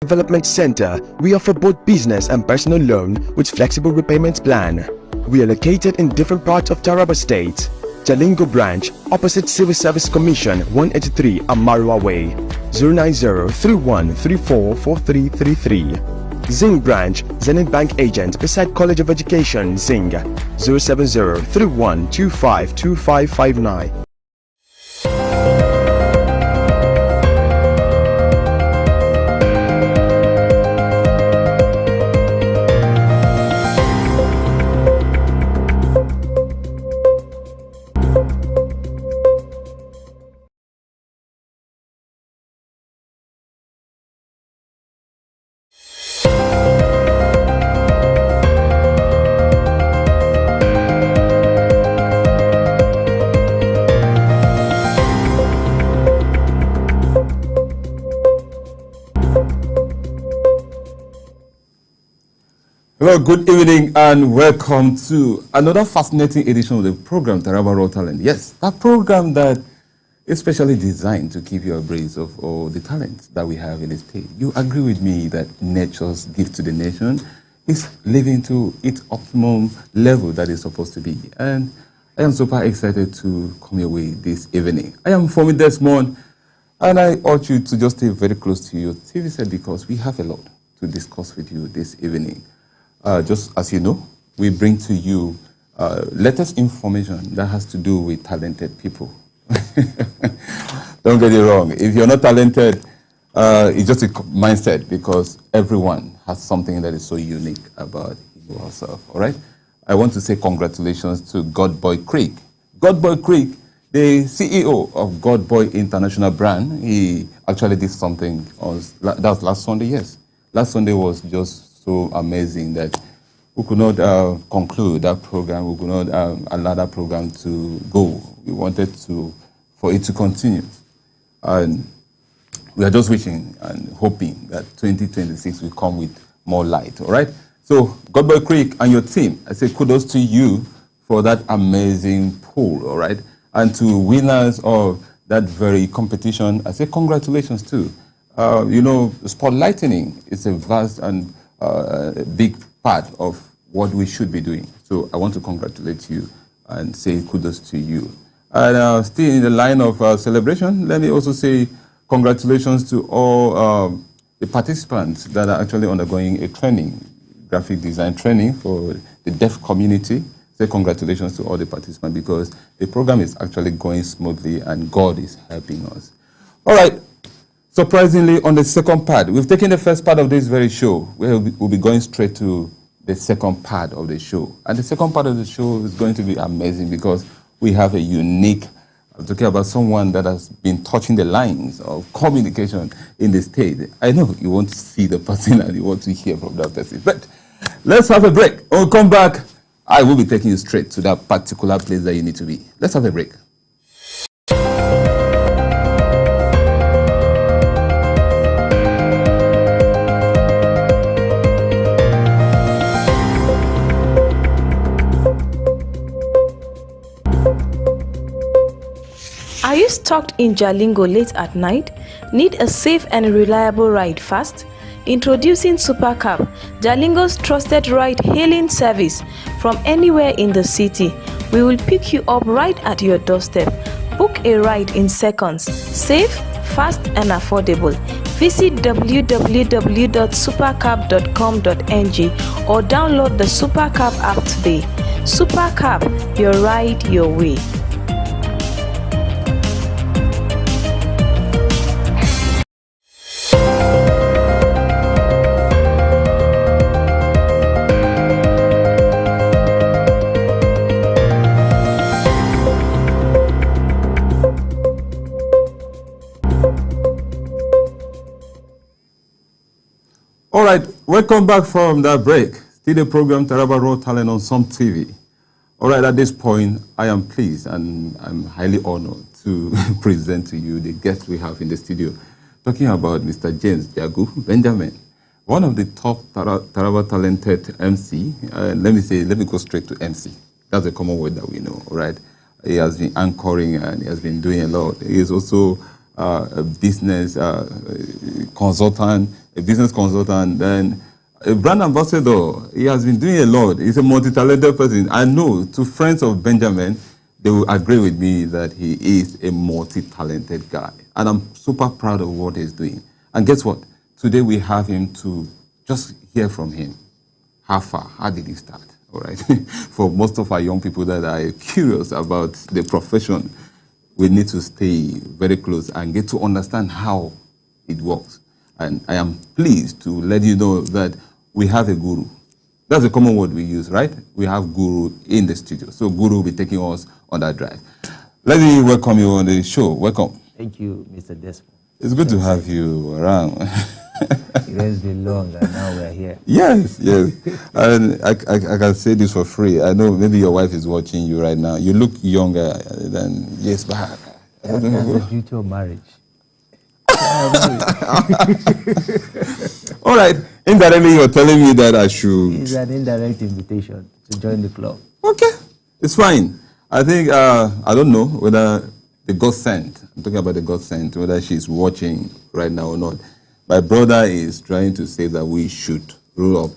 Development Center, we offer both business and personal loan with flexible repayment plan. We are located in different parts of Taraba State. Jalingo branch, opposite Civil Service Commission, 183 Amarua Way, 090-3134-4333. Zing branch, Zenith Bank agent beside College of Education, Zing, 070-3125-2559. Well, good evening and welcome to another fascinating edition of the program, Taraba Raw Talent. Yes, that program that is specially designed to keep you abreast of all the talents that we have in the state. You agree with me that nature's gift to the nation is living to its optimum level that it's supposed to be. And I am super excited to come your way this evening. I am Fomi Desmond, and I urge you to just stay very close to your TV set because we have a lot to discuss with you this evening. Just as you know, we bring to you latest information that has to do with talented people. Don't get it wrong. If you're not talented, it's just a mindset because everyone has something that is so unique about him or herself. All right? I want to say congratulations to Godboy Creek. Godboy Creek, the CEO of Godboy International Brand, he actually did something that was last Sunday, yes. Last Sunday was just so amazing that we could not conclude that program. We could not allow that program to go. We wanted for it to continue. And we are just wishing and hoping that 2026 will come with more light, all right? So, Godboy Creek and your team, I say kudos to you for that amazing pool, all right? And to winners of that very competition, I say congratulations too. Spotlighting is a vast and big part of what we should be doing. So I want to congratulate you and say kudos to you. And still in the line of celebration, let me also say congratulations to all the participants that are actually undergoing a training, graphic design training for the deaf community. Say congratulations to all the participants because the program is actually going smoothly and God is helping us. All right. Surprisingly, on the second part, we've taken the first part of this very show. We'll be going straight to the second part of the show. And the second part of the show is going to be amazing because we have a unique, I'm talking about someone that has been touching the lines of communication in the state. I know you want to see the person and you want to hear from that person. But let's have a break. When we come back, I will be taking you straight to that particular place that you need to be. Let's have a break. Are you stuck in Jalingo late at night? Need a safe and reliable ride fast? Introducing Supercab, Jalingo's trusted ride-hailing service from anywhere in the city. We will pick you up right at your doorstep. Book a ride in seconds. Safe, fast and affordable. Visit www.supercab.com.ng or download the Supercab app today. Supercab, your ride your way. All right, welcome back from that break. Still the program Taraba Raw Talent on Some TV. All right, at this point, I am pleased and I'm highly honored to present to you the guest we have in the studio, talking about Mr. James Jagu Benjamin, one of the top Taraba talented MC. Let me go straight to MC. That's a common word that we know, all right? He has been anchoring and he has been doing a lot. He is also a business consultant, then a brand ambassador. He has been doing a lot. He's a multi-talented person. I know, to friends of Benjamin, they will agree with me that he is a multi-talented guy. And I'm super proud of what he's doing. And guess what? Today we have him to just hear from him. How far? How did he start? All right. For most of our young people that are curious about the profession, we need to stay very close and get to understand how it works. And I am pleased to let you know that we have a guru. That's a common word we use, right? We have guru in the studio. So guru will be taking us on that drive. Let me welcome you on the show. Welcome. Thank you, Mr. Desmond. It's good to have you around. It has been long and now we're here. Yes. And I can say this for free. I know maybe your wife is watching you right now. You look younger than years back. That's the beauty of marriage. All right. Indirectly, you're telling me that I should. It's an indirect invitation to join the club. Okay. It's fine. I think, I don't know whether the God sent, I'm talking about the God sent, whether she's watching right now or not. My brother is trying to say that we should roll up,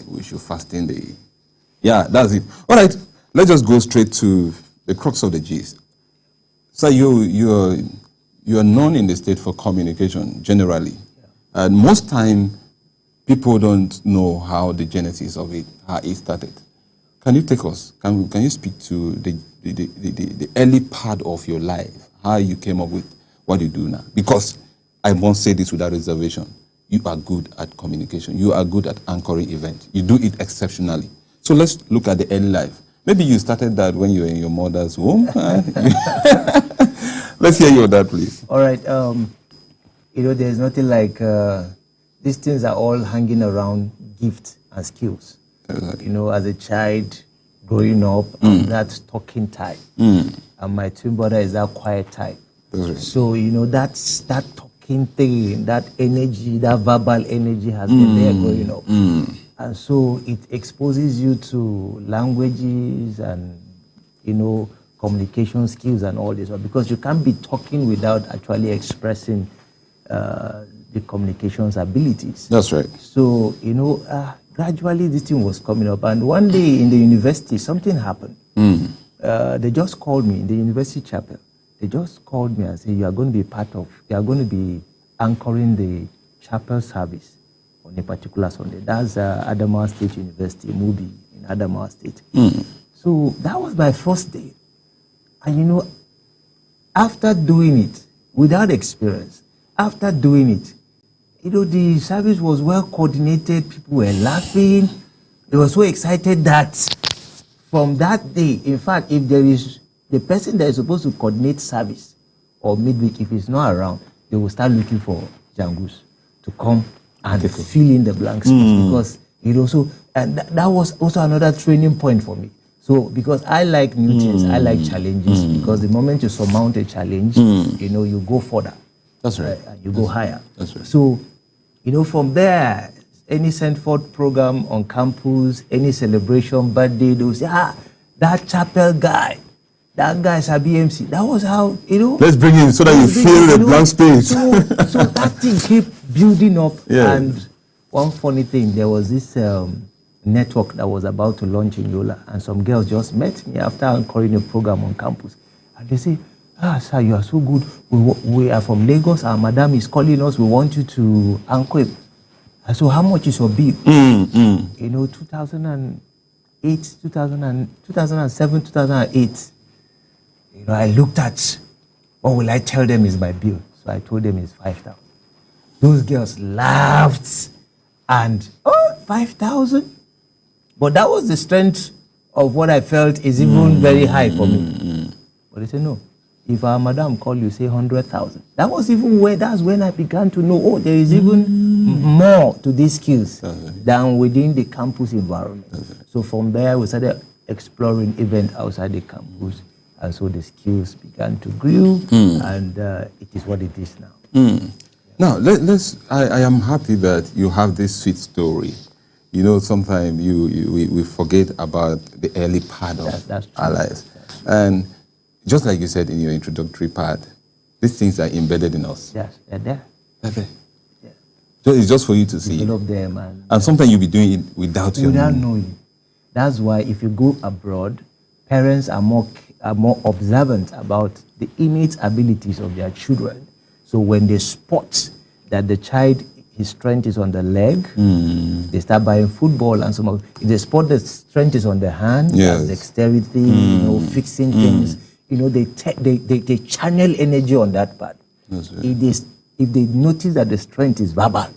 we should fast in the. Yeah, that's it. All right. Let's just go straight to the crux of the gist. So you are known in the state for communication generally. Yeah. And most time, people don't know how the genesis of it, how it started. Can you take us? Can you speak to the early part of your life, how you came up with what you do now? Because I won't say this without reservation. You are good at communication. You are good at anchoring events. You do it exceptionally. So let's look at the early life. Maybe you started that when you were in your mother's womb. Let's hear you on that, please. All right. There's nothing like these things are all hanging around gifts and skills. Exactly. As a child growing up, I'm that talking type. And my twin brother is that quiet type. Right. So, that's that talking thing, that energy, that verbal energy has been there growing up. And so it exposes you to languages and, communication skills and all this. Because you can't be talking without actually expressing the communications abilities. That's right. So, gradually this thing was coming up. And one day in the university, something happened. They just called me in the university chapel. They just called me and said, you are going to be anchoring the chapel service on a particular Sunday. That's Adamawa State University, Mubi in Adamawa State. So that was my first day. And after doing it, without experience, after doing it, the service was well coordinated. People were laughing. They were so excited that from that day, in fact, if there is the person that is supposed to coordinate service or midweek, if he's not around, they will start looking for Jangus to come and fill in the blank space because that was also another training point for me. So because I like new things, I like challenges because the moment you surmount a challenge, you go further. That's right. You go higher. That's right. So, from there, any sent forth program on campus, any celebration, birthday, they will say, that chapel guy, that guy's a BMC. That was how, Let's bring him so that you fill the blank space. So that thing kept building up. Yeah. And one funny thing, there was this network that was about to launch in Yola, and some girls just met me after anchoring a program on campus. And they say, sir, you are so good. We are from Lagos. Our madam is calling us. We want you to anchor. So how much is your bill? 2008, 2007, 2008. I looked at, what will I tell them is my bill? So I told them it's 5,000. Those girls laughed and, 5,000? But that was the strength of what I felt is even very high for me. But they said, no. If our madam call you, say 100,000. That's when I began to know, there is even more to these skills than within the campus environment. So from there, we started exploring events outside the campus. And so the skills began to grow, and it is what it is now. Now, I am happy that you have this sweet story. Sometimes we forget about the early part of our lives. And just like you said in your introductory part, These things are embedded in us. Yes, they're there. They're there. Yeah. So it's just for you to see. Develop them And sometimes you'll be doing it without your without knowing. knowing. That's why if you go abroad, parents are more observant about the innate abilities of their children. So when they spot that the child, his strength is on the leg, they start buying football and some of. If they spot the strength is on the hand, Yes. dexterity, fixing things, they channel energy on that part. That's right. If they notice that the strength is verbal,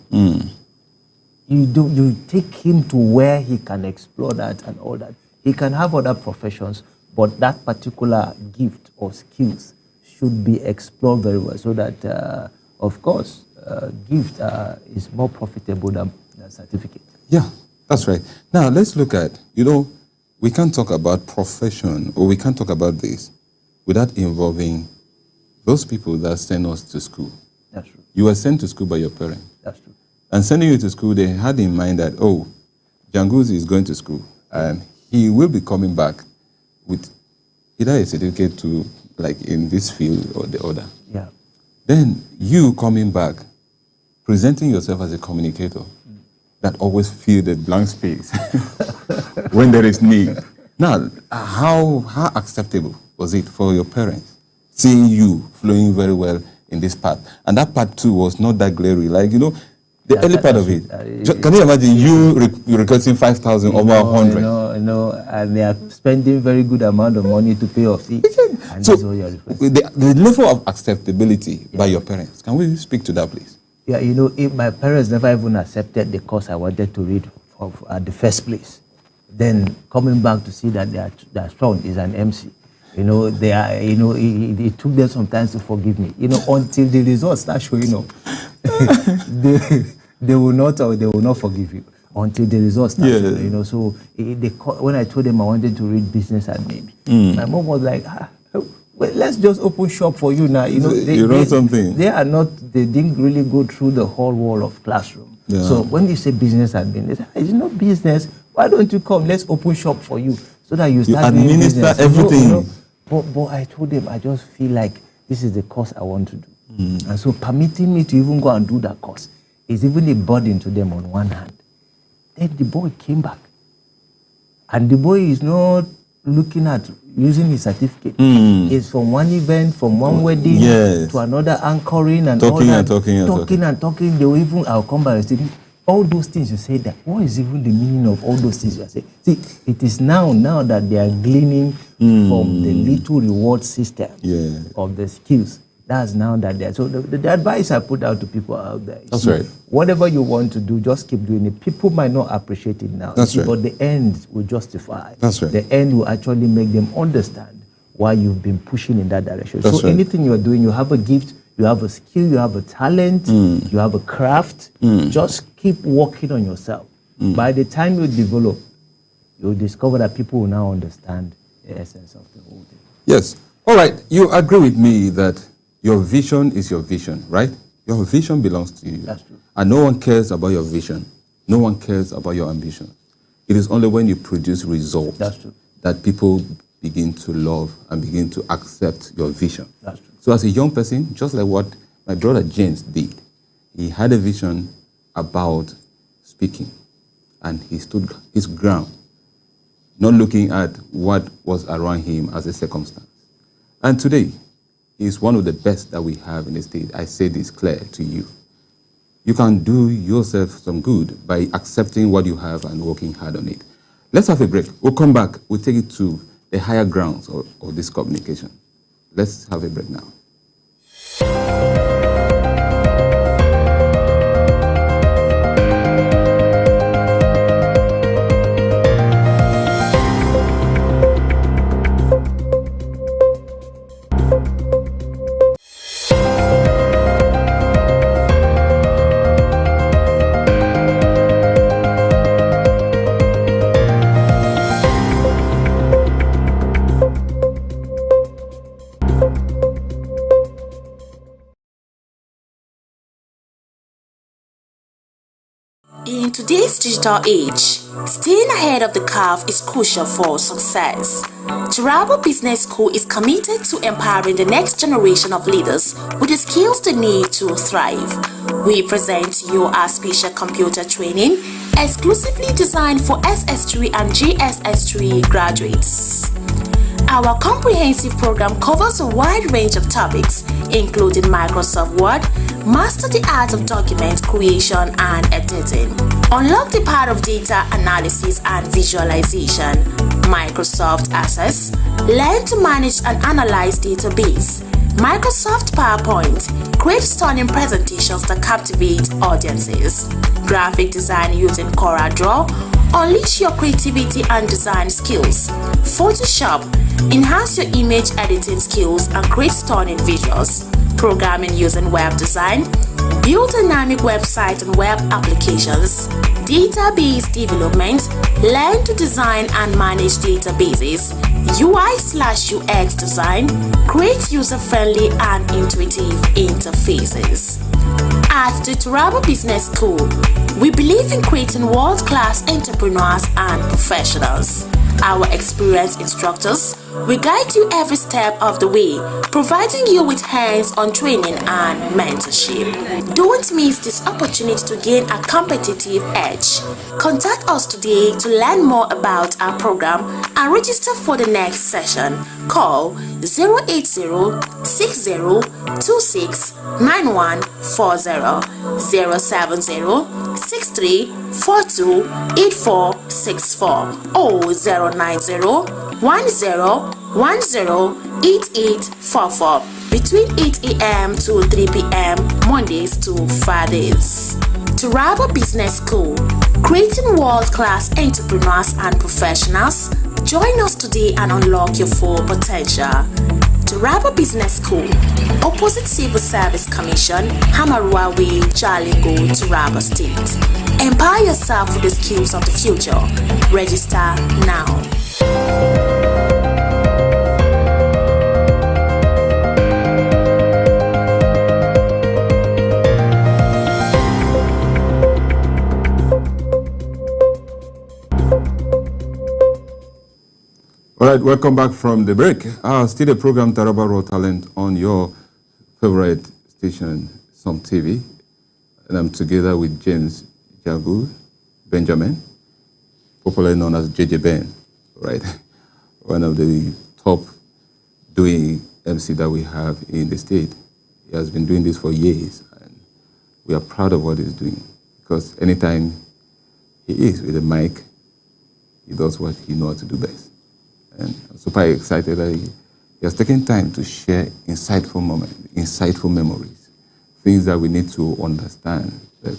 you take him to where he can explore that and all that. He can have other professions, but that particular gift or skills should be explored very well so that, of course, gift is more profitable than certificate. Yeah, that's right. Now, let's look at, we can't talk about profession or we can't talk about this without involving those people that send us to school. That's true. You were sent to school by your parents. That's true. And sending you to school, they had in mind that, Janguzi is going to school and he will be coming back with either a certificate to, like, in this field or the other. Yeah. Then you coming back, presenting yourself as a communicator that always fill the blank space when there is need. Now, how acceptable was it for your parents seeing you flowing very well in this part? And that part too was not that glary. Like, the early part of it. Can you imagine you requesting 5,000 over 100? And they are spending very good amount of money to pay off fee. And So, that's what you're requesting. the level of acceptability by your parents, can we speak to that, please? Yeah, if my parents never even accepted the course I wanted to read at the first place, then coming back to see that their son is an MC, they are, it took them some time to forgive me, until the results start showing up. They will not forgive you until the results start showing, So when I told them I wanted to read business admin, my mom was like, well, let's just open shop for you now. Something. They didn't really go through the whole wall of classroom. Yeah. So when you say business admin, they say, it's not business. Why don't you come? Let's open shop for you so that you start doing administer business. everything. But I told them, I just feel like this is the course I want to do. And so permitting me to even go and do that course is even a burden to them on one hand. Then the boy came back. And the boy is not looking at using his certificate. It's from one event, from one wedding to another anchoring and talking all that. and talking. They will even, I'll come back and say, all those things you say that, what is even the meaning of all those things you are saying? See, it is now that they are gleaning from the little reward system of the skills. That's now that they're, so the advice I put out to people out there is, That's right. Whatever you want to do, just keep doing it. People might not appreciate it now, That's right. but the end will justify. That's right. The end will actually make them understand why you've been pushing in that direction. That's so right. anything you're doing, you have a gift, you have a skill, you have a talent, you have a craft. Just keep working on yourself. By the time you develop, you'll discover that people will now understand the essence of the whole thing. Yes. All right. You agree with me that your vision is your vision, right? Your vision belongs to you. That's true. And no one cares about your vision. No one cares about your ambition. It is only when you produce results That's true. that people begin to love and begin to accept your vision. That's true. So as a young person, just like what my brother James did, he had a vision about speaking and he stood his ground, not looking at what was around him as a circumstance. And today, he is one of the best that we have in the state. I say this clear to you. You can do yourself some good by accepting what you have and working hard on it. Let's have a break. We'll come back. We'll take it to the higher grounds of this communication. Let's have a break now. In today's digital age, staying ahead of the curve is crucial for success. Taraba Business School is committed to empowering the next generation of leaders with the skills they need to thrive. We present to you our special computer training exclusively designed for SS3 and JSS3 graduates. Our comprehensive program covers a wide range of topics, including Microsoft Word, master the art of document creation and editing, unlock the power of data analysis and visualization, Microsoft Access, learn to manage and analyze database, Microsoft PowerPoint, create stunning presentations that captivate audiences, graphic design using CorelDRAW, unleash your creativity and design skills, Photoshop, enhance your image editing skills and create stunning visuals, programming using web design, build dynamic websites and web applications, database development, learn to design and manage databases, UI/UX design, create user-friendly and intuitive interfaces. At the Taraba Business School, we believe in creating world-class entrepreneurs and professionals. Our experienced instructors will guide you every step of the way, providing you with hands-on training and mentorship. Don't miss this opportunity to gain a competitive edge. Contact us today to learn more about our program and register for the next session. Call 080-6026-9140, 070-6342-8464 or 090-1010-8844 between 8 a.m. to 3 p.m. Mondays to Fridays. Taraba Business School, creating world-class entrepreneurs and professionals. Join us today and unlock your full potential. Taraba Business School, opposite Civil Service Commission, Hamarua Way, Jalingo, Taraba State. Empower yourself with the skills of the future. Register now. All right, welcome back from the break. Still the program Taraba Raw Talent on your favorite station, Some TV. And I'm together with James Jagu Benjamin, popularly known as JJ Ben, right? One of the top doing MC that we have in the state. He has been doing this for years, and we are proud of what he's doing because anytime he is with a mic, he does what he knows how to do best. And I'm super excited that he has taken time to share insightful moments, insightful memories, things that we need to understand. That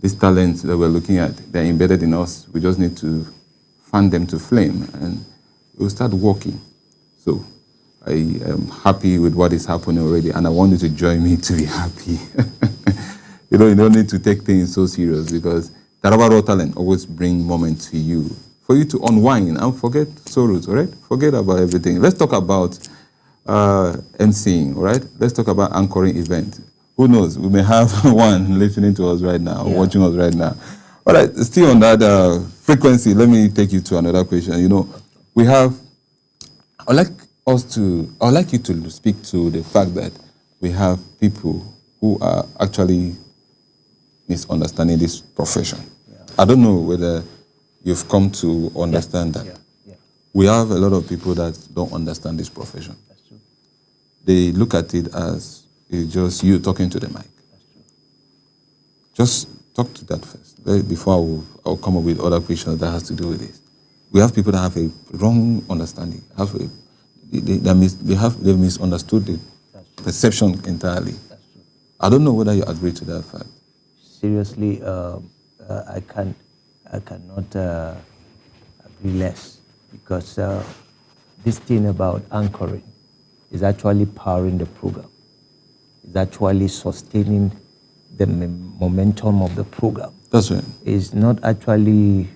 these talents that we're looking at, they're embedded in us. We just need to fan them to flame, and we'll start working. So I am happy with what is happening already, and I want you to join me to be happy. You don't need to take things so serious because Taraba Raw Talent always bring moments to you for you to unwind and forget sorrows, all right? Forget about everything. Let's talk about emceeing, all right? Let's talk about anchoring event. Who knows? We may have one listening to us right now, watching us right now. All right, still on that frequency, let me take you to another question. You know, we have, I'd like you to speak to the fact that we have people who are actually misunderstanding this profession. Yeah. I don't know whether you've come to understand that. Yeah. We have a lot of people that don't understand this profession. That's true. They look at it as it's just you talking to the mic. That's true. Just talk to that first, before I'll come up with other questions that has to do with this. We have people that have a wrong understanding. They've misunderstood the perception entirely. That's true. I don't know whether you agree to that fact. Seriously, I cannot agree less because this thing about anchoring is actually powering the program. It's actually sustaining the momentum of the program. That's right. It's not actually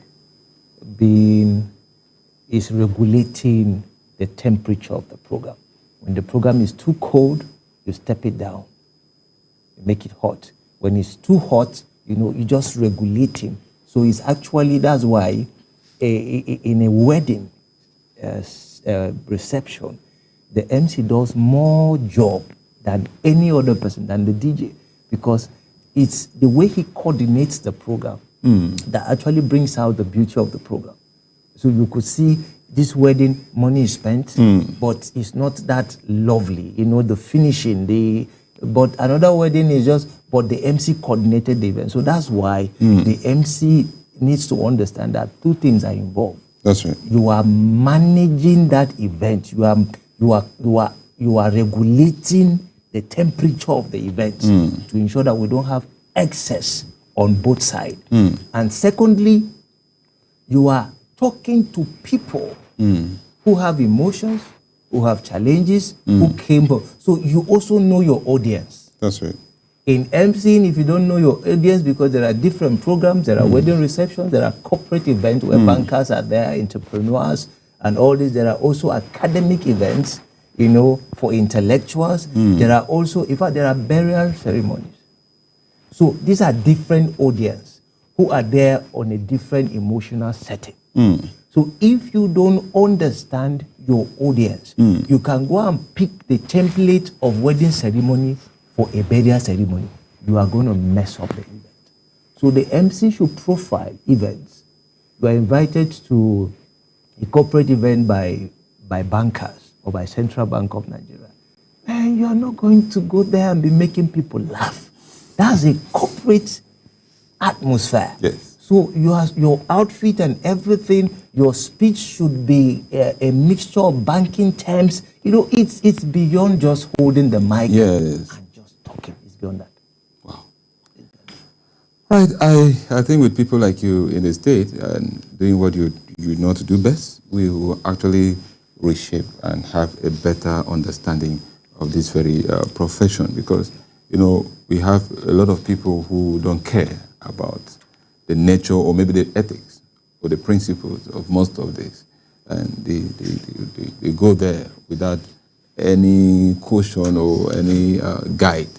it's regulating the temperature of the program. When the program is too cold, you step it down. You make it hot. When it's too hot, you just regulate him. So it's actually, that's why in a wedding reception, the MC does more job than any other person, than the DJ, because it's the way he coordinates the program that actually brings out the beauty of the program. So you could see this wedding, money is spent, but it's not that lovely. The finishing, but another wedding is just, but the MC coordinated the event. So that's why the MC needs to understand that two things are involved. That's right. You are managing that event. You are regulating the temperature of the event to ensure that we don't have excess on both sides. And secondly, you are talking to people who have emotions, who have challenges, who came. So you also know your audience. That's right. In MCing, if you don't know your audience, because there are different programs, there are wedding receptions, there are corporate events where bankers are there, entrepreneurs, and all this. There are also academic events, for intellectuals. There are also, in fact, there are burial ceremonies. So these are different audience who are there on a different emotional setting. So if you don't understand your audience, you can go and pick the template of wedding ceremony for a burial ceremony. You are going to mess up the event. So the MC should profile events. You are invited to a corporate event by bankers or by Central Bank of Nigeria. And you are not going to go there and be making people laugh. That's a corporate atmosphere. Yes. So your outfit and everything, your speech should be a mixture of banking terms. It's beyond just holding the mic Yes. and just talking. It's beyond that. Wow. Right. I think with people like you in the state and doing what you know to do best, we will actually reshape and have a better understanding of this very profession, because we have a lot of people who don't care about the nature or maybe the ethics or the principles of most of this, and they go there without any caution or any guide,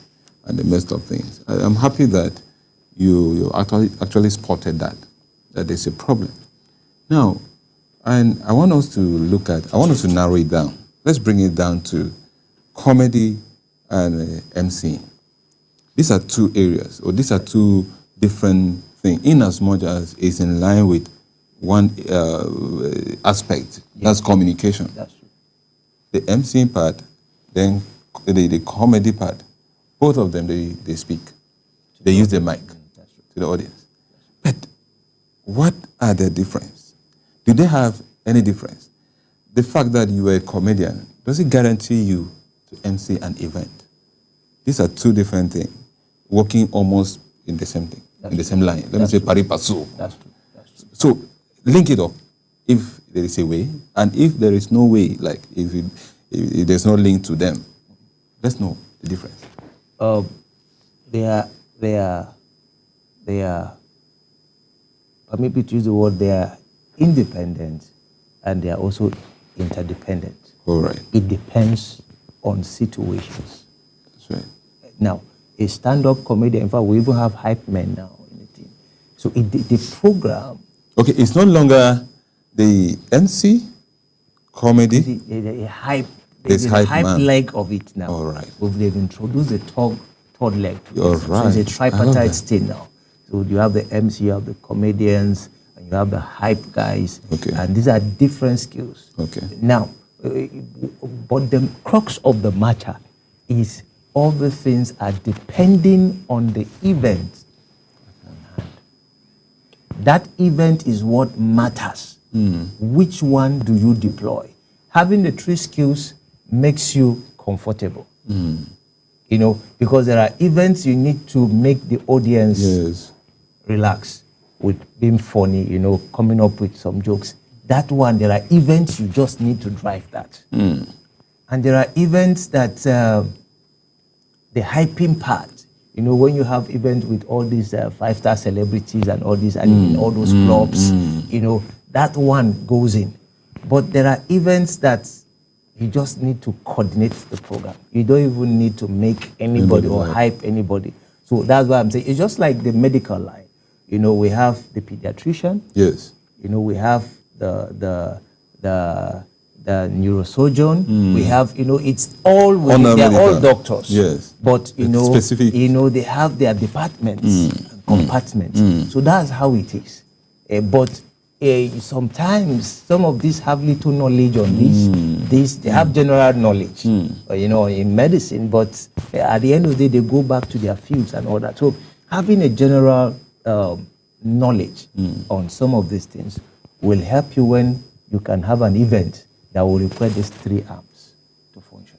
and they messed up things. I'm happy that you actually spotted that there's a problem. Now, and I want us to narrow it down. Let's bring it down to comedy and MCing. These are two areas, or these are two different things, in as much as it's in line with one aspect, that's communication. That's true. The MCing part, then the comedy part, both of them, they speak. They use the mic to the audience. But what are the difference? Do they have any difference? The fact that you are a comedian, does it guarantee you to MC an event? These are two different things, working almost in the same thing, in the same line. Let me say pari passu. That's true. That's true. So link it up if there is a way, and if there is no way, like if there's no link to them, let's know the difference. They are, maybe to use the word, they are independent and they are also interdependent. All right. It depends on situations. That's right. Now, a stand-up comedian, in fact, we even have hype men now in the team. So the program... Okay, it's no longer the MC comedy. The hype. There's the hype man. leg of it now. All right. They've introduced the third leg. All So right. it's a tripartite thing now. So you have the MC, you have the comedians, and you have the hype guys. Okay. And these are different skills. Okay. Now, but the crux of the matter is all the things are depending on the event. That event is what matters. Which one do you deploy? Having the three skills makes you comfortable. Because there are events you need to make the audience relax with being funny, coming up with some jokes. That one, there are events you just need to drive that. And there are events that the hyping part, when you have events with all these 5-star celebrities and all these, and in all those clubs, that one goes in. But there are events that you just need to coordinate the program. You don't even need to make anybody or hype anybody. So that's why I'm saying it's just like the medical line. We have the pediatrician. Yes. We have the neurosurgeon. We have, it's all they're all doctors. Yes. But specific. They have their departments, and compartments. So that's how it is. But sometimes some of these have little knowledge on this. They have general knowledge, in medicine. But at the end of the day, they go back to their fields and all that. So having a general knowledge on some of these things will help you when you can have an event that will require these three arms to function.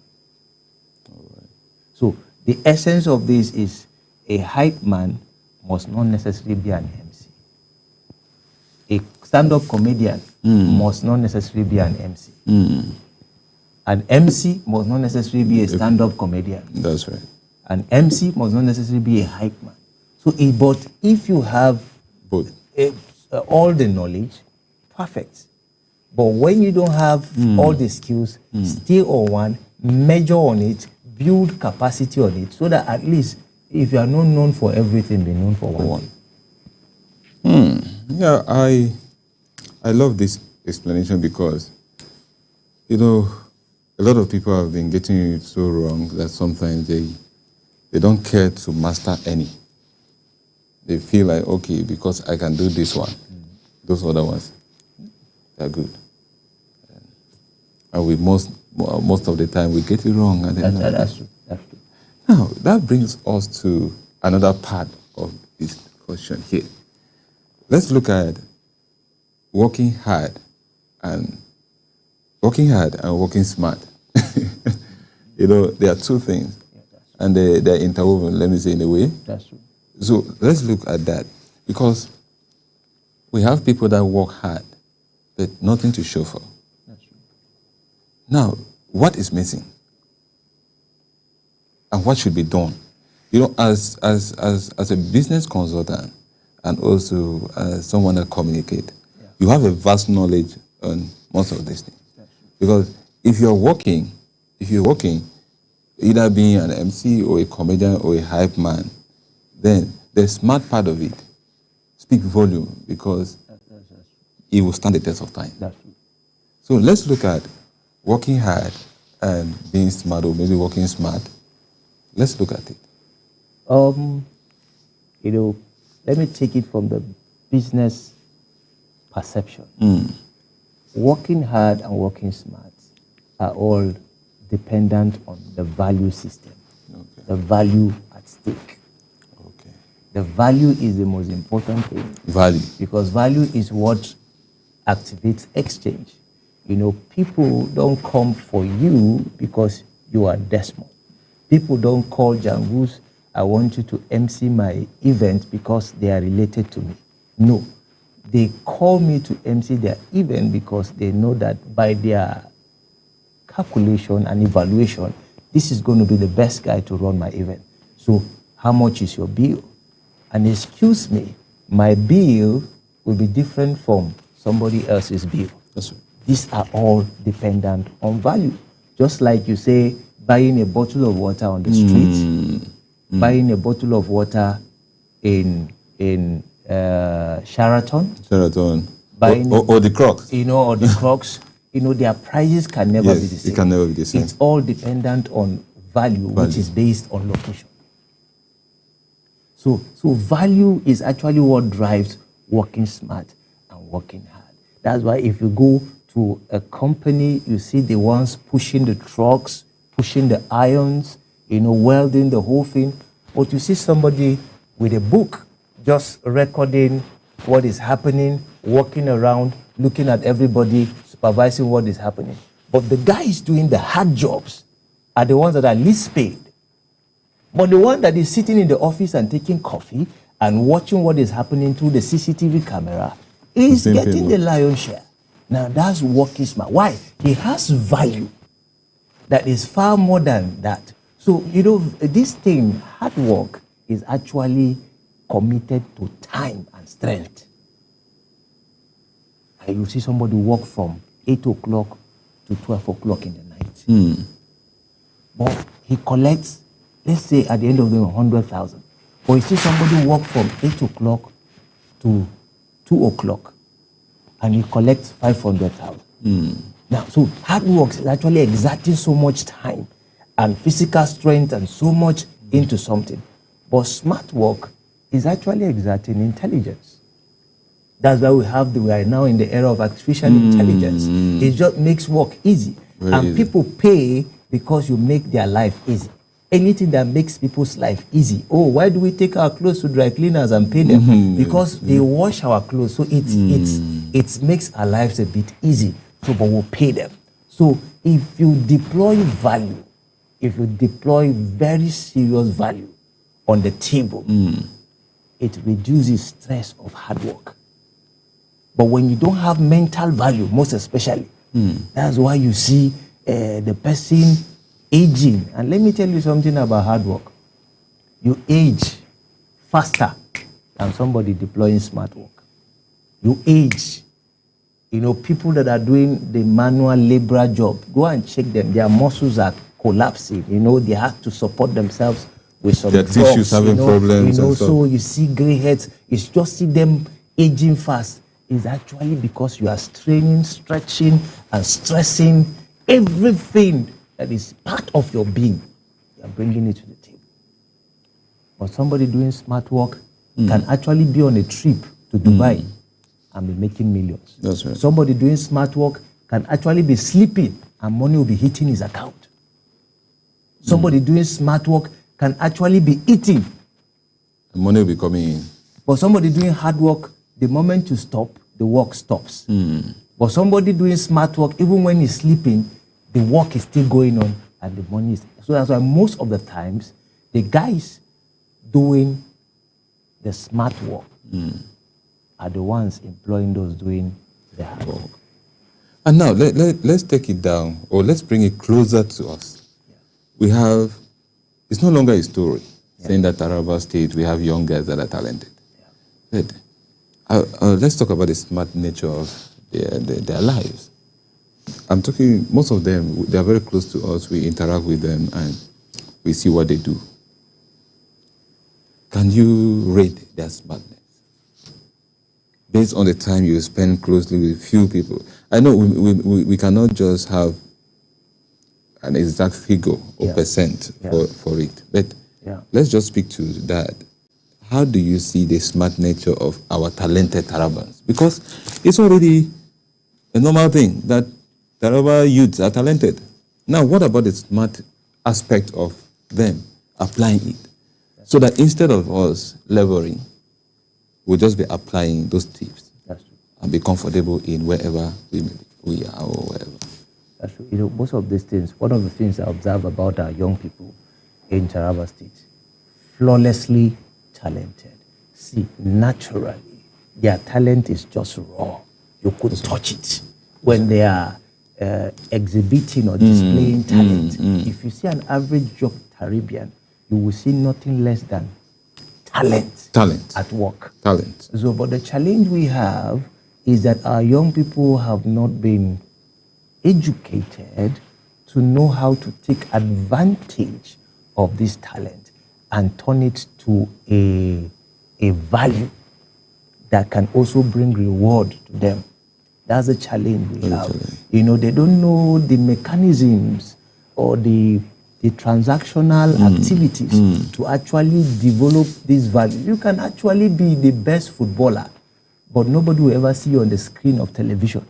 All right. So the essence of this is a hype man must not necessarily be an MC. A stand-up comedian must not necessarily be an MC. An MC must not necessarily be a stand-up comedian. That's right. An MC must not necessarily be a hype man. So, but if you have both all the knowledge, perfect. But when you don't have all the skills, stay on one, measure on it, build capacity on it, so that at least if you are not known for everything, be known for one thing. Yeah, I love this explanation because, a lot of people have been getting it so wrong that sometimes they don't care to master any. They feel like, okay, because I can do this one, those other ones, they're good. And most of the time, we get it wrong. And then That's true. That's true. Now, that brings us to another part of this question here. Let's look at working hard and working smart. There are two things, and they're interwoven, let me say, in a way. That's true. So let's look at that, because we have people that work hard, but nothing to show for. That's true. Now, what is missing? And what should be done? As a business consultant and also as someone that communicates, you have a vast knowledge on most of these things. Because if you're working, either being an MC or a comedian or a hype man, then the smart part of it speak volume, because it will stand the test of time. That's true. So let's look at working hard and being smart, or maybe working smart. Let's look at it. Let me take it from the business perception. Working hard and working smart are all dependent on the value system, the value at stake. Okay. The value is the most important thing. Value. Because value is what activates exchange. People don't come for you because you are Desmond. People don't call Jangus, I want you to MC my event because they are related to me. No. They call me to MC their event because they know that by their calculation and evaluation, this is going to be the best guy to run my event. So how much is your bill? And excuse me, my bill will be different from somebody else's bill. That's right. These are all dependent on value. Just like you say, buying a bottle of water on the street, buying a bottle of water in Sheraton, buying or the Crocs. or the Crocs, their prices can never be the same. It can never be the same. It's all dependent on value, which is based on location. So value is actually what drives working smart and working hard. That's why if you go to a company, you see the ones pushing the trucks, pushing the irons, welding the whole thing. But you see somebody with a book just recording what is happening, walking around, looking at everybody, supervising what is happening. But the guys doing the hard jobs are the ones that are least paid. But the one that is sitting in the office and taking coffee and watching what is happening through the CCTV camera is getting the lion's share. Now that's working smart. Why? He has value that is far more than that. So, this thing, hard work, is actually committed to time and strength. And you see somebody work from 8 o'clock to 12 o'clock in the night. But he collects, let's say at the end of the day, 100,000. Or you see somebody work from 8 o'clock to 2 o'clock and he collects 500,000. Now, so hard work is actually exerting so much time and physical strength and so much into something. But smart work is actually exerting intelligence. That's why we are now in the era of artificial intelligence. It just makes work easy. Very easy. People pay because you make their life easy. Anything that makes people's life easy. Oh, why do we take our clothes to dry cleaners and pay them? Because they wash our clothes. So it makes our lives a bit easy. So, but we'll pay them. So if you deploy value, if you deploy very serious value on the table, it reduces stress of hard work. But when you don't have mental value, most especially, that's why you see the person aging. And let me tell you something about hard work. You age faster than somebody deploying smart work. You age. You know, people that are doing the manual labor job, go and check them. Their muscles are collapsing. You know, they have to support themselves with some their drugs, tissues having problems. You know, and stuff. so you see gray heads. It's just see them aging fast. It's actually because you are straining, stretching, and stressing everything that is part of your being. You are bringing it to the table. But somebody doing smart work can actually be on a trip to Dubai and be making millions. That's right. Somebody doing smart work can actually be sleeping and money will be hitting his account. Somebody doing smart work can actually be eating. And money will be coming in. But somebody doing hard work, the moment you stop, the work stops. But somebody doing smart work, even when he's sleeping, the work is still going on and the money is... So that's why most of the times, the guys doing the smart work are the ones employing those doing the hard work. And now, let's take it down, or let's bring it closer to us. Yeah. We have, it's no longer a story saying that Taraba State, we have young guys that are talented. Yeah. But let's talk about the smart nature of their lives. I'm talking, most of them, they are very close to us, we interact with them, and we see what they do. Can you rate their smartness? Based on the time you spend closely with few people. I know we cannot just have an exact figure or percent for it, but let's just speak to that. How do you see the smart nature of our talented Tarabans? Because it's already a normal thing that Taraba youths are talented. Now, what about the smart aspect of them applying it? So that instead of us laboring, we'll just be applying those tips. That's true. And be comfortable in wherever we are or wherever. That's true. You know, most of these things, one of the things I observe about our young people in Taraba State, flawlessly talented. See, naturally, their talent is just raw. You could touch it. When they are exhibiting or displaying talent, if you see an average job Caribbean, you will see nothing less than talent at work. Talent. So, but the challenge we have is that our young people have not been educated to know how to take advantage of this talent and turn it to a value that can also bring reward to them. That's the challenge we have. You know, they don't know the mechanisms or the transactional activities to actually develop this value. You can actually be the best footballer, but nobody will ever see you on the screen of television.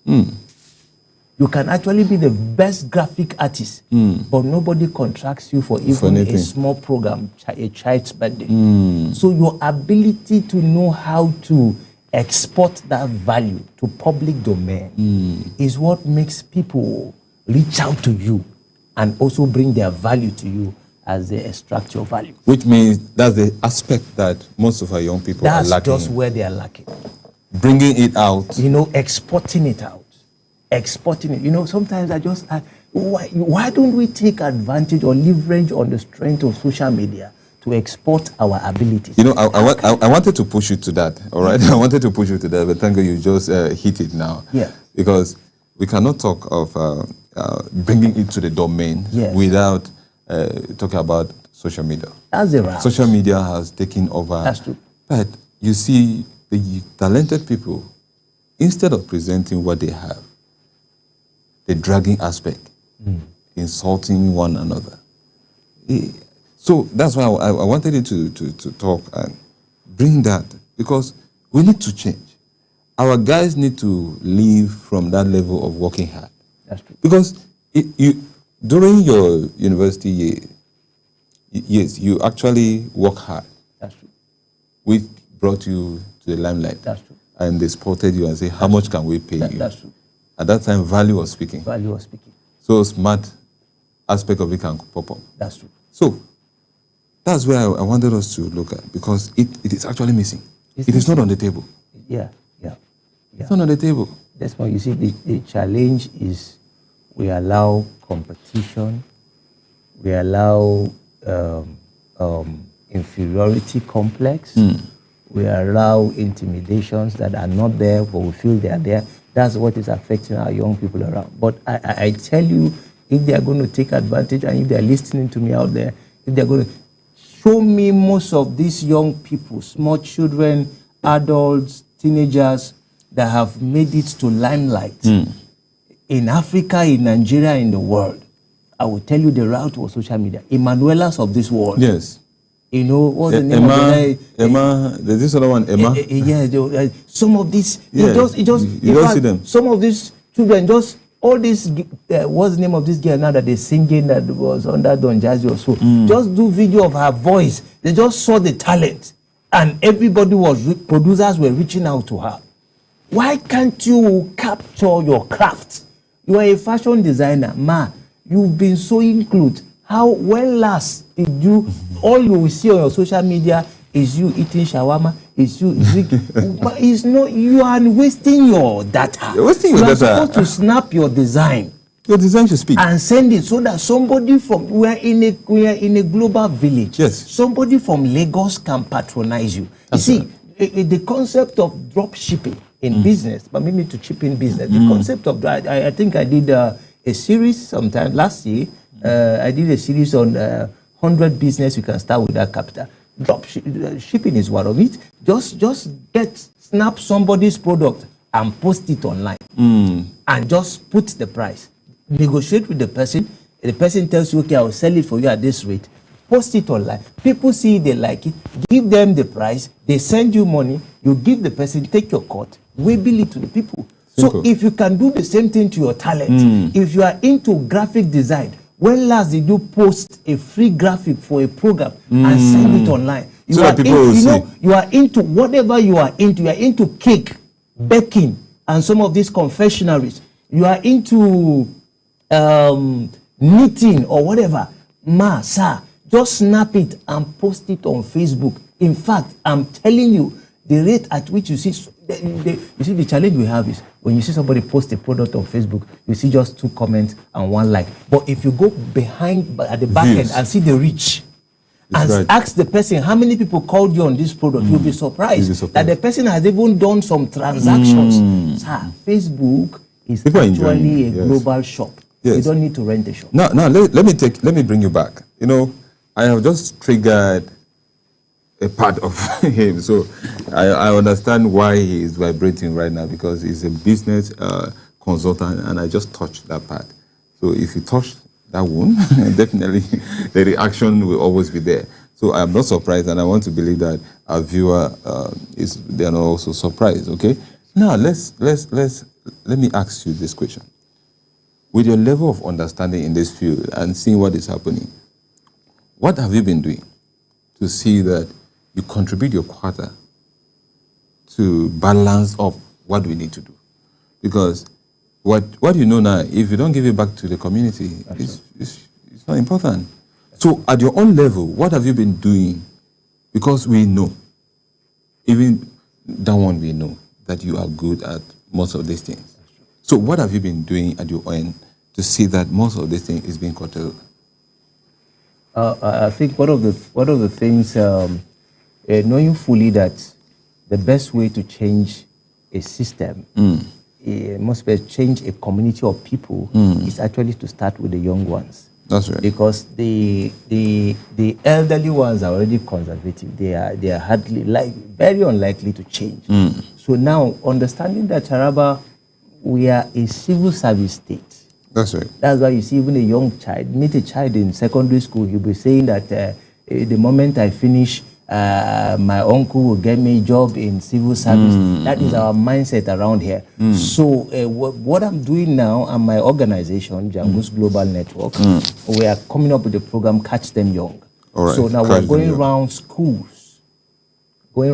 You can actually be the best graphic artist, but nobody contracts you for even a small program, a child's birthday. So your ability to know how to export that value to public domain is what makes people reach out to you and also bring their value to you as they extract your value. Which means that's the aspect that most of our young people are lacking. That's just where they are lacking. Bringing it out. You know, exporting it out. Exporting it. You know, sometimes I just ask, why don't we take advantage or leverage on the strength of social media to export our abilities? You know, I wanted to push you to that, all right? I wanted to push you to that, but thank God you just hit it now. Yeah. Because we cannot talk of bringing it to the domain without talking about social media. That's the route. Social media has taken over. That's true. But you see, the talented people, instead of presenting what they have, the dragging aspect, insulting one another. So that's why I wanted you to talk and bring that, because we need to change. Our guys need to leave from that level of working hard. That's true. Because during your university years, you actually work hard. That's true. We brought you to the limelight. That's true. And they spotted you and say, how much can we pay you? That's true. At that time, value was speaking. Value was speaking. So smart aspect of it can pop up. That's true. So that's where I wanted us to look at, because it is actually missing. It is not on the table. Yeah. It's not on the table. That's why you see the challenge is we allow competition, we allow inferiority complex, we allow intimidations that are not there, but we feel they are there. That's what is affecting our young people around. But I tell you, if they are going to take advantage, and if they are listening to me out there, if they are going to show me most of these young people, small children, adults, teenagers, that have made it to limelight in Africa, in Nigeria, in the world, I will tell you the route was social media. Emanuelas of this world. Yes. You know, what's the name Emma, of the guy? Emma, there's this other one, Emma. Yeah, some of these, Yeah. you don't see them. Some of these children, just all this, what's the name of this girl now that they're singing that was under Don Jazzy or so? Just do video of her voice. They just saw the talent, and everybody producers were reaching out to her. Why can't you capture your craft? You are a fashion designer, you've been sewing clothes. When last did you, all you will see on your social media is you eating shawarma, it's not, you are wasting your data. You're wasting your you are data. supposed to snap your design Your design should speak. and send it so that somebody from, we are in a global village. Yes. Somebody from Lagos can patronize you. That's You see, the concept of drop shipping in business, but maybe to chip in business, the concept of that, I think I did a series sometime last year. I did a series on 100 business you can start with that capital. Drop shipping is one of it. Just snap somebody's product and post it online, and just put the price. Negotiate with the person. The person tells you, okay, I will sell it for you at this rate. Post it online. People see it, they like it. Give them the price. They send you money. You give the person, take your cut, bill it to the people. Simple. So if you can do the same thing to your talent, if you are into graphic design, when last did you post a free graphic for a program and send it online? You So are that people will see. You are into whatever you are into. You are into cake, baking, and some of these confectionaries. You are into knitting or whatever. Sir, just snap it and post it on Facebook. In fact, I'm telling you, the rate at which you see, the challenge we have is when you see somebody post a product on Facebook, you see just 2 comments and 1 like. But if you go behind at the back end and see the reach, and right. ask the person how many people called you on this product, you'll be surprised that the person has even done some transactions. Sir, Facebook is People are enjoying actually it, a yes. global shop. Yes. You don't need to rent a shop. Now let me bring you back. You know, I have just triggered a part of him, so I understand why he is vibrating right now, because he's a business consultant, and I just touched that part. So if you touch that wound, definitely the reaction will always be there. So I'm not surprised, and I want to believe that our viewer they are not also surprised. Okay. Now let me ask you this question. With your level of understanding in this field and seeing what is happening, what have you been doing to see that you contribute your quota to balance up what we need to do? Because what you know now, if you don't give it back to the community, it's not important. So at your own level, what have you been doing? Because we know, even that one we know, that you are good at most of these things. So what have you been doing at your end to see that most of this thing is being curtailed? I think one of the things, knowing fully that the best way to change a system, change a community of people, is actually to start with the young ones. That's right. Because the elderly ones are already conservative. They are hardly very unlikely to change. So now, understanding that Taraba, we are a civil service state. That's right. That's why you see even a young child, meet a child in secondary school, he'll be saying that the moment I finish, my uncle will get me a job in civil service. That is our mindset around here. So what I'm doing now and my organization, Jango's Global Network, we are coming up with a program, Catch Them Young. All right. So now we're going around schools. We've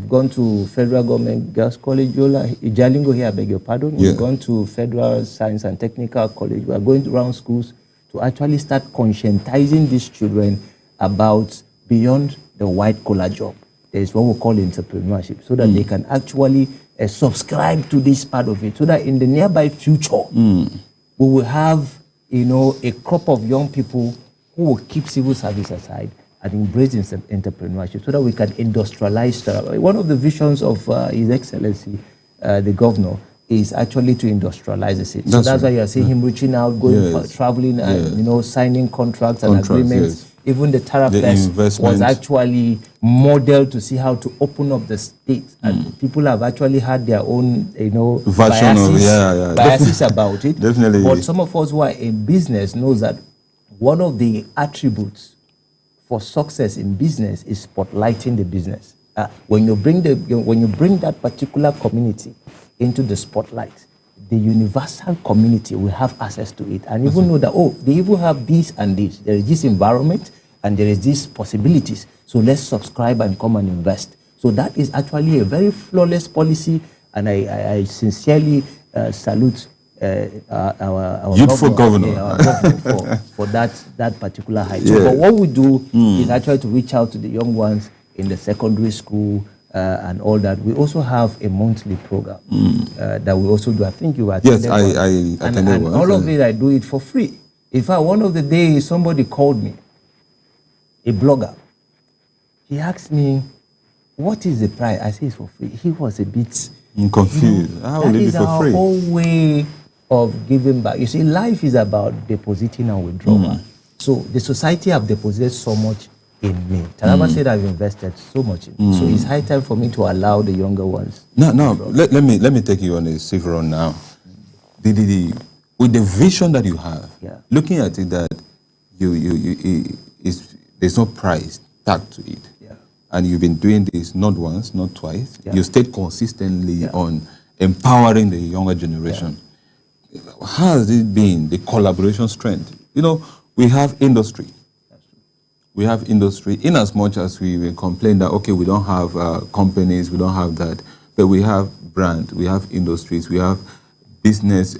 gone to Federal Government Girls College, Jalingo here, I beg your pardon. We've gone to Federal Science and Technical College. We are going around schools to actually start conscientizing these children about beyond the white collar job. There is what we call entrepreneurship, so that they can actually subscribe to this part of it, so that in the nearby future, we will have, a crop of young people who will keep civil service aside and embrace entrepreneurship, so that we can industrialize Taraba. One of the visions of His Excellency, the governor, is actually to industrialize the city. So that's why you are seeing him reaching out, going traveling, and signing contracts and agreements. Yes. Even the Tara Fest was actually modeled to see how to open up the state, and people have actually had their own, biases about it. Definitely. But some of us who are in business knows that one of the attributes for success in business is spotlighting the business. When you bring that particular community into the spotlight, the universal community will have access to it and even know that, they even have this and this. There is this environment and there is these possibilities. So let's subscribe and come and invest. So that is actually a very flawless policy, and I sincerely salute our youthful governor, for that particular height. So, but what we do is actually to reach out to the young ones in the secondary school and all that. We also have a monthly program that we also do. I think you attended. Yes, I attended and all of it, I do it for free. In fact, one of the days somebody called me, a blogger. He asked me, "What is the price?" I said, "It's for free." He was a bit confused. How will it be for free? That is our whole way of giving back. You see, life is about depositing and withdrawal. So the society have deposited so much in me. Taraba said I've invested so much in me. So it's high time for me to allow the younger ones. No. Let me take you on a safe run now. With the vision that you have, looking at it that there's no price tag to it. And you've been doing this not once, not twice. You stayed consistently on empowering the younger generation. How has it been, the collaboration strength? We have industry. We have industry in as much as we will complain that, we don't have companies, we don't have that. But we have brand, we have industries, we have business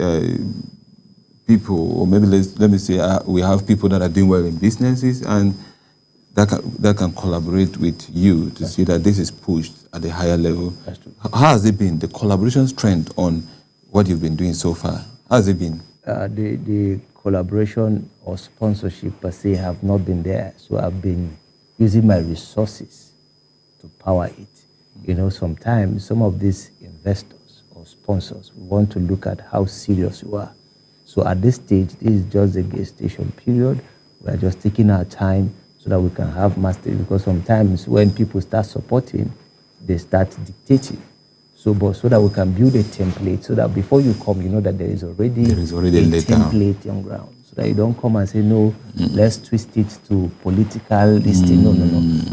people, or maybe let me say we have people that are doing well in businesses and that can collaborate with you to see that this is pushed at a higher level. How has it been, the collaboration strength on what you've been doing so far? How has it been? The collaboration or sponsorship per se have not been there. So I've been using my resources to power it. Sometimes some of these investors or sponsors want to look at how serious you are. So at this stage, this is just a gestation period. We are just taking our time so that we can have mastery, because sometimes when people start supporting, they start dictating. So that we can build a template, so that before you come, you know that there is already a template on ground. So that you don't come and say, no, let's twist it to political listing. No.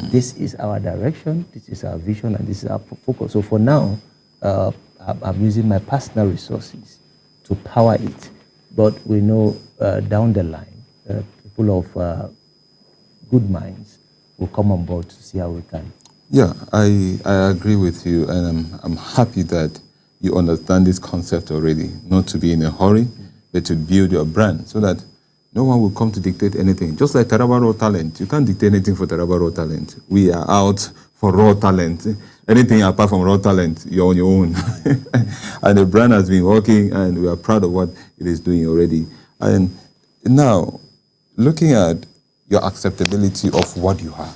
This is our direction, this is our vision, and this is our focus. So for now, I'm using my personal resources to power it. But we know down the line, people of good minds will come on board to see how we can. Yeah, I agree with you, and I'm happy that you understand this concept already, not to be in a hurry, but to build your brand so that no one will come to dictate anything. Just like Taraba Raw Talent, you can't dictate anything for Taraba Raw Talent. We are out for raw talent. Anything apart from raw talent, you're on your own. And the brand has been working, and we are proud of what it is doing already. And now, looking at your acceptability of what you have,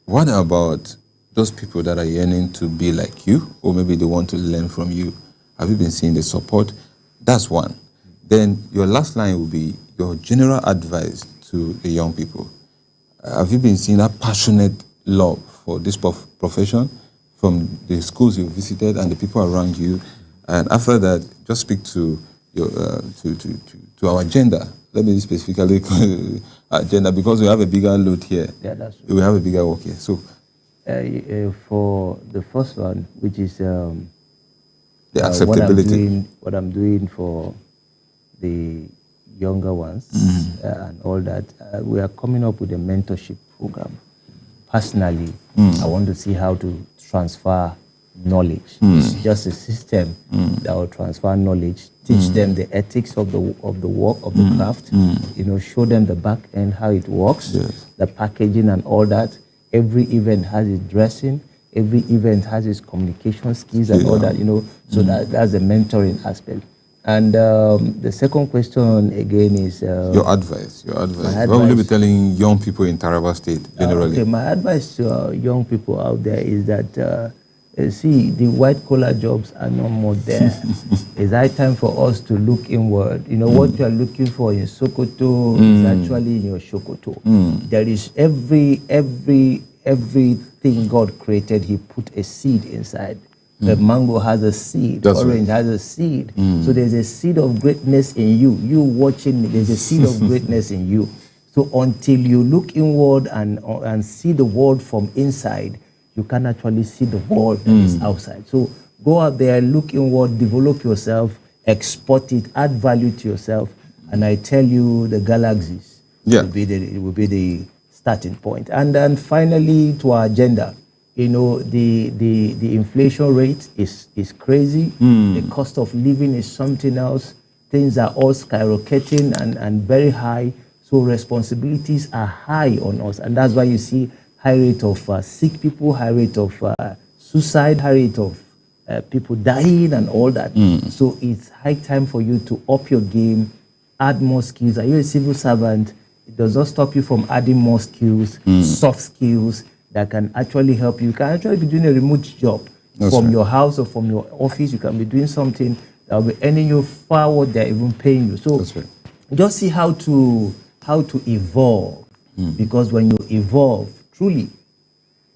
what about those people that are yearning to be like you, or maybe they want to learn from you? Have you been seeing the support? That's one. Then your last line will be your general advice to the young people. Have you been seeing that passionate love for this profession from the schools you visited and the people around you? And after that, just speak to your to our agenda. Let me specifically call agenda because we have a bigger load here. Yeah, that's true. We have a bigger work here. So, for the first one, which is the acceptability. What I'm doing for the younger ones and all that, we are coming up with a mentorship program. Personally, I want to see how to transfer knowledge. It's just a system that will transfer knowledge, teach them the ethics of the work of the craft, show them the back end, how it works, the packaging and all that. Every event has its dressing, every event has its communication skills and all that, so that's the mentoring aspect. And the second question again is your advice. What will you be telling young people in Taraba State generally? Okay, my advice to young people out there is that see, the white collar jobs are no more there. It's high time for us to look inward. What you are looking for in Sokoto is actually in your Sokoto. There is everything God created, He put a seed inside. The mango has a seed, orange has a seed. So there's a seed of greatness in you. You watching me, there's a seed of greatness in you. So until you look inward and see the world from inside, you can actually see the world that is outside. So go out there, look inward, develop yourself, export it, add value to yourself, and I tell you, the galaxies will be the starting point. And then finally, to our agenda, the inflation rate is crazy. The cost of living is something else. Things are all skyrocketing and very high. So responsibilities are high on us, and that's why you see high rate of sick people, high rate of suicide, high rate of people dying and all that. So it's high time for you to up your game, add more skills. Are you a civil servant? It does not stop you from adding more skills, soft skills that can actually help you. You can actually be doing a remote job from your house or from your office. You can be doing something that will be earning you far what they're even paying you. So just see how to evolve, because when you evolve, truly,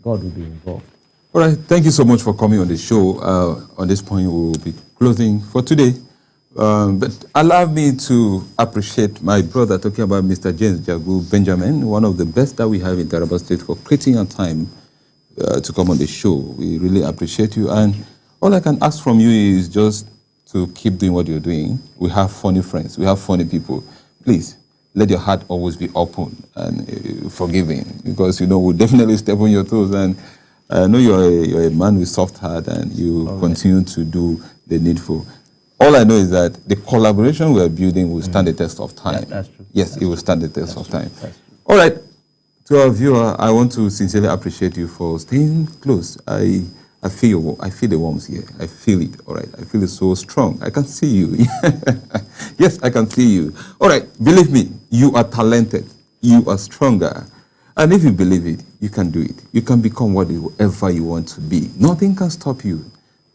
God will be involved. All right, thank you so much for coming on the show. On this point, we will be closing for today. But allow me to appreciate my brother, talking about Mr. James Jagu Benjamin, one of the best that we have in Taraba State, for creating a time to come on the show. We really appreciate you. And all I can ask from you is just to keep doing what you're doing. We have funny friends. We have funny people. Please, let your heart always be open and forgiving, because, we'll definitely step on your toes. And I know you're a man with soft heart, and you continue to do the needful. All I know is that the collaboration we are building will stand the test of time. Yeah, that's true. Yes, it will stand the test of time. All right. To our viewer, I want to sincerely appreciate you for staying close. I feel the warmth here. I feel it. All right. I feel it so strong. I can see you. Yes, I can see you. All right. Believe me, you are talented. You are stronger. And if you believe it, you can do it. You can become whatever you want to be. Nothing can stop you.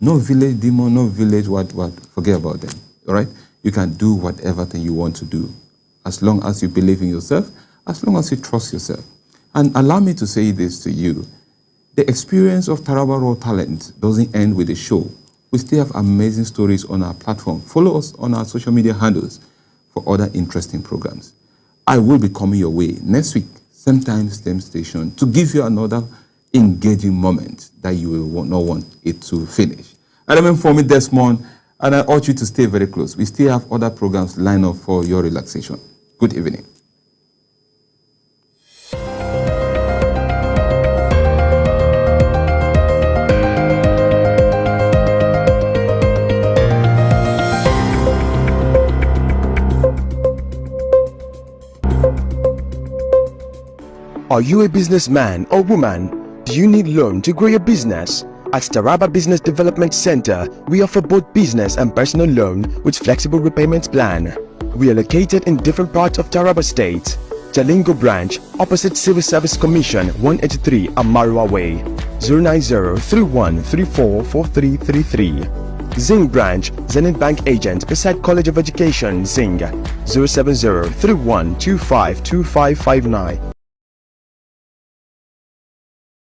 No village demon, no village what. Forget about them. All right? You can do whatever thing you want to do, as long as you believe in yourself, as long as you trust yourself. And allow me to say this to you. The experience of Taraba Raw Talent doesn't end with the show. We still have amazing stories on our platform. Follow us on our social media handles for other interesting programs. I will be coming your way next week, same time, same station, to give you another engaging moment that you will not want it to finish. I remain for me, Desmond, and I urge you to stay very close. We still have other programs lined up for your relaxation. Good evening. Are you a businessman or woman? Do you need loan to grow your business? At Taraba Business Development Center, we offer both business and personal loan with flexible repayments plan. We are located in different parts of Taraba State. Jalingo branch, opposite Civil Service Commission, 183 Amarua Way, 090-3134-4333. Zing Branch, Zenith Bank Agent beside College of Education, Zing, 070-3125-2559.